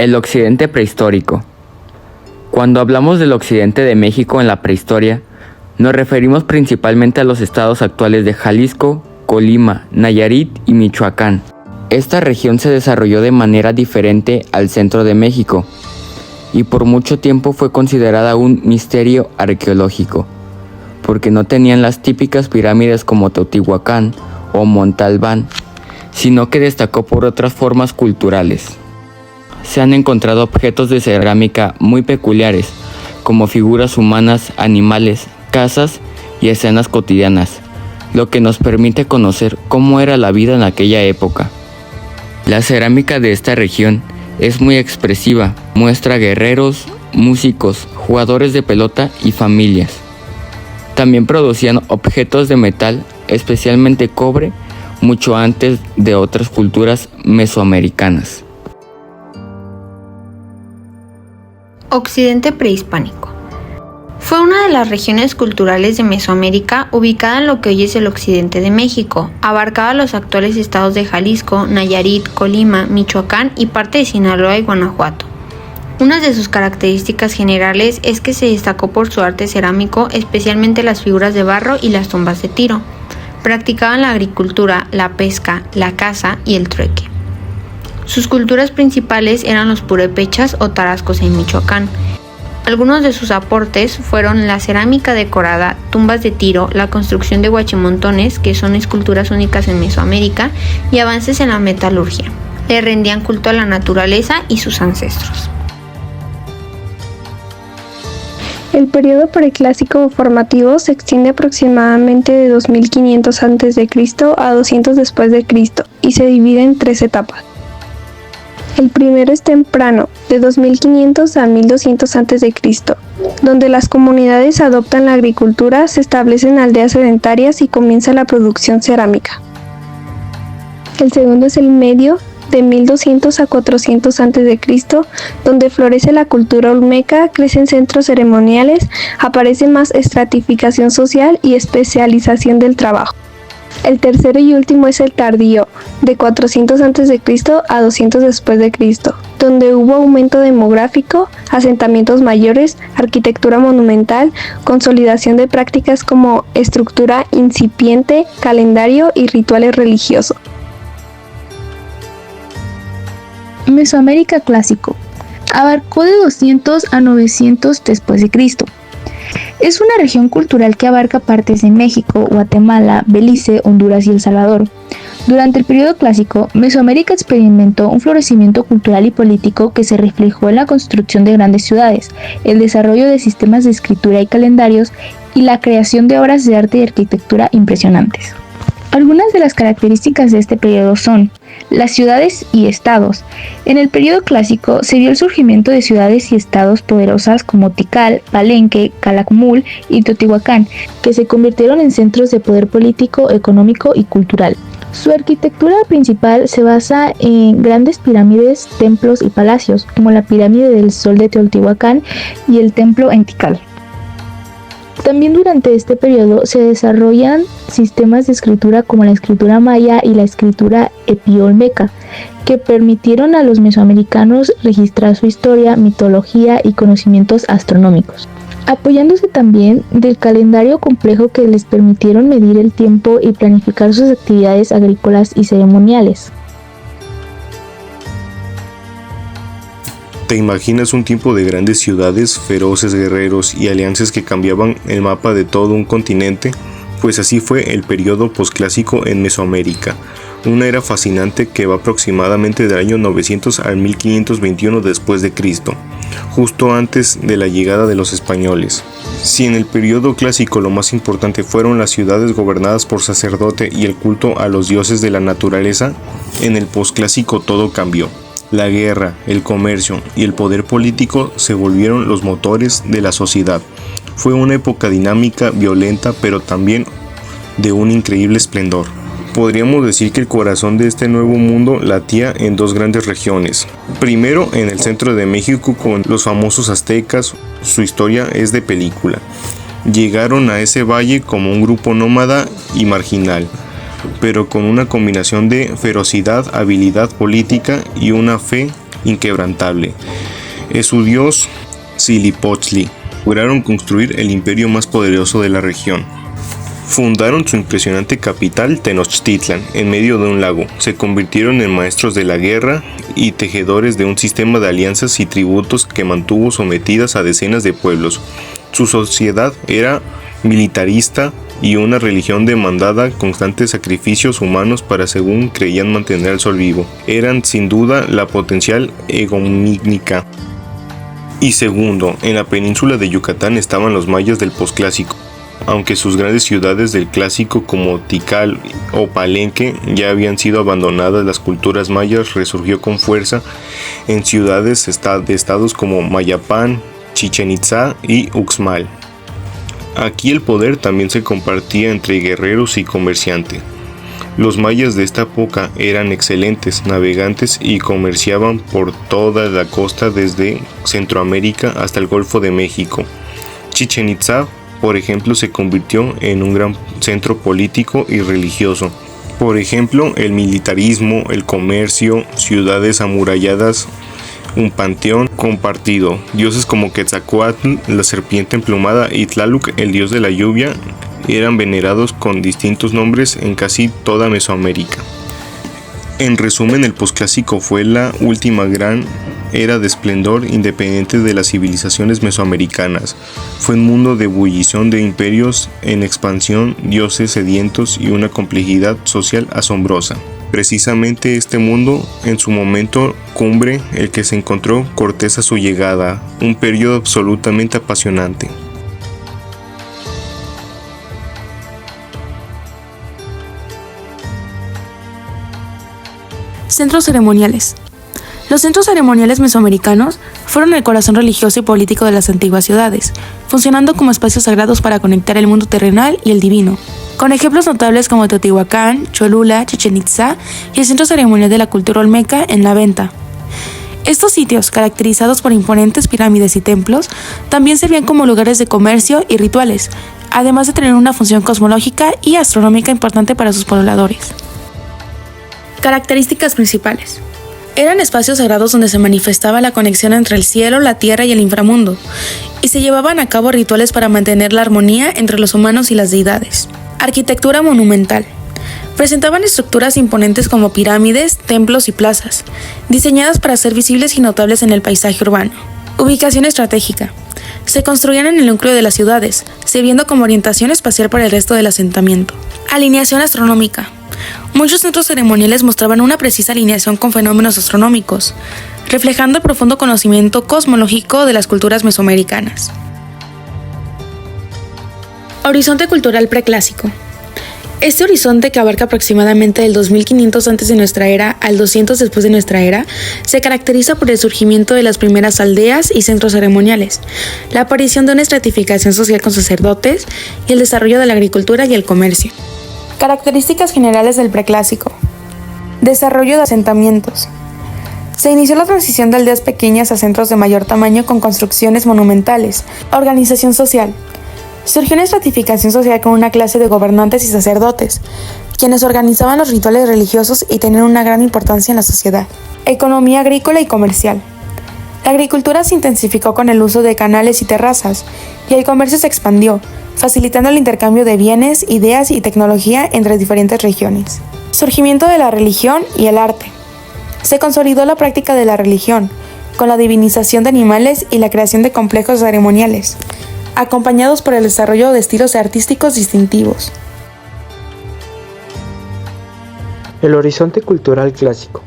El occidente prehistórico. Cuando hablamos del occidente de México en la prehistoria, nos referimos principalmente a los estados actuales de Jalisco, Colima, Nayarit y Michoacán. Esta región se desarrolló de manera diferente al centro de México y por mucho tiempo fue considerada un misterio arqueológico, porque no tenían las típicas pirámides como Teotihuacán o Montalbán, sino que destacó por otras formas culturales. Se han encontrado objetos de cerámica muy peculiares, como figuras humanas, animales, casas y escenas cotidianas, lo que nos permite conocer cómo era la vida en aquella época. La cerámica de esta región es muy expresiva, muestra guerreros, músicos, jugadores de pelota y familias. También producían objetos de metal, especialmente cobre, mucho antes de otras culturas mesoamericanas. Occidente prehispánico. Fue una de las regiones culturales de Mesoamérica ubicada en lo que hoy es el occidente de México. Abarcaba los actuales estados de Jalisco, Nayarit, Colima, Michoacán y parte de Sinaloa y Guanajuato. Una de sus características generales es que se destacó por su arte cerámico, especialmente las figuras de barro y las tumbas de tiro. Practicaban la agricultura, la pesca, la caza y el trueque. Sus culturas principales eran los purépechas o tarascos en Michoacán. Algunos de sus aportes fueron la cerámica decorada, tumbas de tiro, la construcción de huachimontones, que son esculturas únicas en Mesoamérica, y avances en la metalurgia. Le rendían culto a la naturaleza y sus ancestros. El periodo preclásico formativo se extiende aproximadamente de 2500 a.C. a 200 después de Cristo y se divide en 3 etapas. El primero es temprano, de 2500 a 1200 a.C., donde las comunidades adoptan la agricultura, se establecen aldeas sedentarias y comienza la producción cerámica. El segundo es el medio, de 1200 a 400 a.C., donde florece la cultura olmeca, crecen centros ceremoniales, aparece más estratificación social y especialización del trabajo. El tercero y último es el tardío, de 400 a.C. a 200 después de Cristo, donde hubo aumento demográfico, asentamientos mayores, arquitectura monumental, consolidación de prácticas como estructura incipiente, calendario y rituales religiosos. Mesoamérica clásico. Abarcó de 200 a 900 después de Cristo. Es una región cultural que abarca partes de México, Guatemala, Belice, Honduras y El Salvador. Durante el periodo clásico, Mesoamérica experimentó un florecimiento cultural y político que se reflejó en la construcción de grandes ciudades, el desarrollo de sistemas de escritura y calendarios y la creación de obras de arte y arquitectura impresionantes. Algunas de las características de este periodo son las ciudades y estados. En el periodo clásico se vio el surgimiento de ciudades y estados poderosas como Tikal, Palenque, Calakmul y Teotihuacán, que se convirtieron en centros de poder político, económico y cultural. Su arquitectura principal se basa en grandes pirámides, templos y palacios, como la pirámide del Sol de Teotihuacán y el templo en Tikal. También durante este periodo se desarrollan sistemas de escritura como la escritura maya y la escritura epiolmeca, que permitieron a los mesoamericanos registrar su historia, mitología y conocimientos astronómicos, apoyándose también del calendario complejo que les permitieron medir el tiempo y planificar sus actividades agrícolas y ceremoniales. ¿Te imaginas un tiempo de grandes ciudades, feroces guerreros y alianzas que cambiaban el mapa de todo un continente? Pues así fue el periodo posclásico en Mesoamérica, una era fascinante que va aproximadamente del año 900 al 1521 después de Cristo, justo antes de la llegada de los españoles. Si en el periodo clásico lo más importante fueron las ciudades gobernadas por sacerdote y el culto a los dioses de la naturaleza, en el posclásico todo cambió. La guerra, el comercio y el poder político se volvieron los motores de la sociedad. Fue una época dinámica, violenta, pero también de un increíble esplendor. Podríamos decir que el corazón de este nuevo mundo latía en dos grandes regiones. Primero, en el centro de México con los famosos aztecas, su historia es de película. Llegaron a ese valle como un grupo nómada y marginal, pero con una combinación de ferocidad, habilidad política y una fe inquebrantable. Es su dios Huitzilopochtli. Lograron construir el imperio más poderoso de la región. Fundaron su impresionante capital, Tenochtitlan, en medio de un lago. Se convirtieron en maestros de la guerra y tejedores de un sistema de alianzas y tributos que mantuvo sometidas a decenas de pueblos. Su sociedad era militarista y una religión demandaba constantes sacrificios humanos para, según creían, mantener el sol vivo. Eran sin duda la potencial egomínica. Y segundo, en la península de Yucatán estaban los mayas del posclásico. Aunque sus grandes ciudades del clásico como Tikal o Palenque ya habían sido abandonadas, las culturas mayas resurgió con fuerza en ciudades de estados como Mayapán, Chichén Itzá y Uxmal. Aquí el poder también se compartía entre guerreros y comerciantes. Los mayas de esta época eran excelentes navegantes y comerciaban por toda la costa desde Centroamérica hasta el Golfo de México. Chichén Itzá, por ejemplo, se convirtió en un gran centro político y religioso. Por ejemplo, el militarismo, el comercio, ciudades amuralladas, un panteón compartido, dioses como Quetzalcóatl, la serpiente emplumada, y Tlaloc, el dios de la lluvia, eran venerados con distintos nombres en casi toda Mesoamérica. En resumen, el posclásico fue la última gran era de esplendor independiente de las civilizaciones mesoamericanas. Fue un mundo de ebullición de imperios en expansión, dioses sedientos y una complejidad social asombrosa. Precisamente este mundo, en su momento cumbre, el que se encontró Cortés a su llegada, un periodo absolutamente apasionante. Centros ceremoniales. Los centros ceremoniales mesoamericanos fueron el corazón religioso y político de las antiguas ciudades, funcionando como espacios sagrados para conectar el mundo terrenal y el divino, con ejemplos notables como Teotihuacán, Cholula, Chichén Itzá y el centro ceremonial de la cultura olmeca en La Venta. Estos sitios, caracterizados por imponentes pirámides y templos, también servían como lugares de comercio y rituales, además de tener una función cosmológica y astronómica importante para sus pobladores. Características principales. Eran espacios sagrados donde se manifestaba la conexión entre el cielo, la tierra y el inframundo, y se llevaban a cabo rituales para mantener la armonía entre los humanos y las deidades. Arquitectura monumental. Presentaban estructuras imponentes como pirámides, templos y plazas, diseñadas para ser visibles y notables en el paisaje urbano. Ubicación estratégica. Se construían en el núcleo de las ciudades, sirviendo como orientación espacial para el resto del asentamiento. Alineación astronómica. Muchos centros ceremoniales mostraban una precisa alineación con fenómenos astronómicos, reflejando el profundo conocimiento cosmológico de las culturas mesoamericanas. Horizonte cultural preclásico. Este horizonte, que abarca aproximadamente del 2500 antes de nuestra era al 200 después de nuestra era, se caracteriza por el surgimiento de las primeras aldeas y centros ceremoniales, la aparición de una estratificación social con sacerdotes y el desarrollo de la agricultura y el comercio. Características generales del preclásico. Desarrollo de asentamientos. Se inició la transición de aldeas pequeñas a centros de mayor tamaño con construcciones monumentales. Organización social. Surgió una estratificación social con una clase de gobernantes y sacerdotes, quienes organizaban los rituales religiosos y tenían una gran importancia en la sociedad. Economía agrícola y comercial. La agricultura se intensificó con el uso de canales y terrazas, y el comercio se expandió, facilitando el intercambio de bienes, ideas y tecnología entre diferentes regiones. Surgimiento de la religión y el arte. Se consolidó la práctica de la religión, con la divinización de animales y la creación de complejos ceremoniales, acompañados por el desarrollo de estilos artísticos distintivos. El horizonte cultural clásico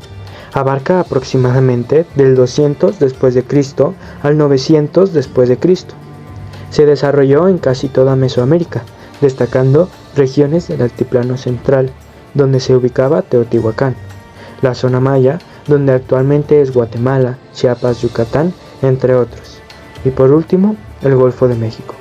abarca aproximadamente del 200 después de Cristo al 900 después de Cristo. Se desarrolló en casi toda Mesoamérica, destacando regiones del altiplano central, donde se ubicaba Teotihuacán, la zona maya, donde actualmente es Guatemala, Chiapas, Yucatán, entre otros, y por último, el Golfo de México.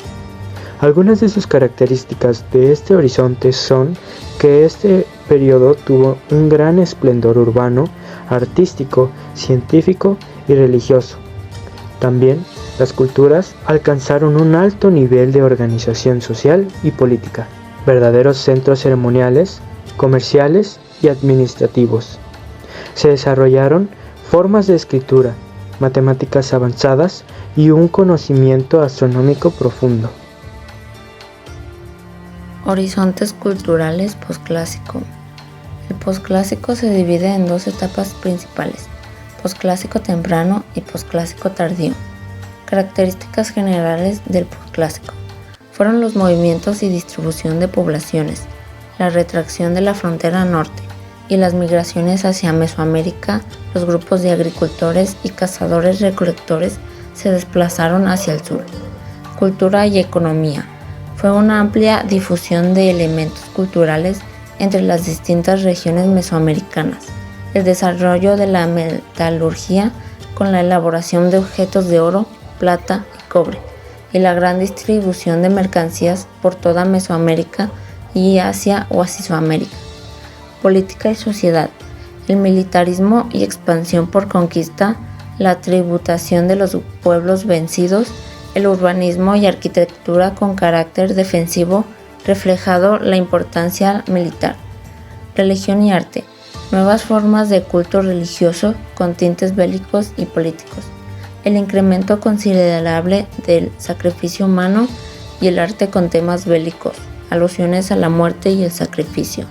Algunas de sus características de este horizonte son que este periodo tuvo un gran esplendor urbano, artístico, científico y religioso. También las culturas alcanzaron un alto nivel de organización social y política, verdaderos centros ceremoniales, comerciales y administrativos. Se desarrollaron formas de escritura, matemáticas avanzadas y un conocimiento astronómico profundo. Horizontes culturales posclásico. El posclásico se divide en dos etapas principales: posclásico temprano y posclásico tardío. Características generales del posclásico fueron los movimientos y distribución de poblaciones, la retracción de la frontera norte y las migraciones hacia Mesoamérica. Los grupos de agricultores y cazadores-recolectores se desplazaron hacia el sur. Cultura y economía. Fue una amplia difusión de elementos culturales entre las distintas regiones mesoamericanas. El desarrollo de la metalurgia con la elaboración de objetos de oro, plata y cobre, y la gran distribución de mercancías por toda Mesoamérica y Asia o Asisoamérica. Política y sociedad. El militarismo y expansión por conquista, la tributación de los pueblos vencidos, el urbanismo y arquitectura con carácter defensivo, reflejado la importancia militar. Religión y arte. Nuevas formas de culto religioso con tintes bélicos y políticos. El incremento considerable del sacrificio humano y el arte con temas bélicos, alusiones a la muerte y el sacrificio.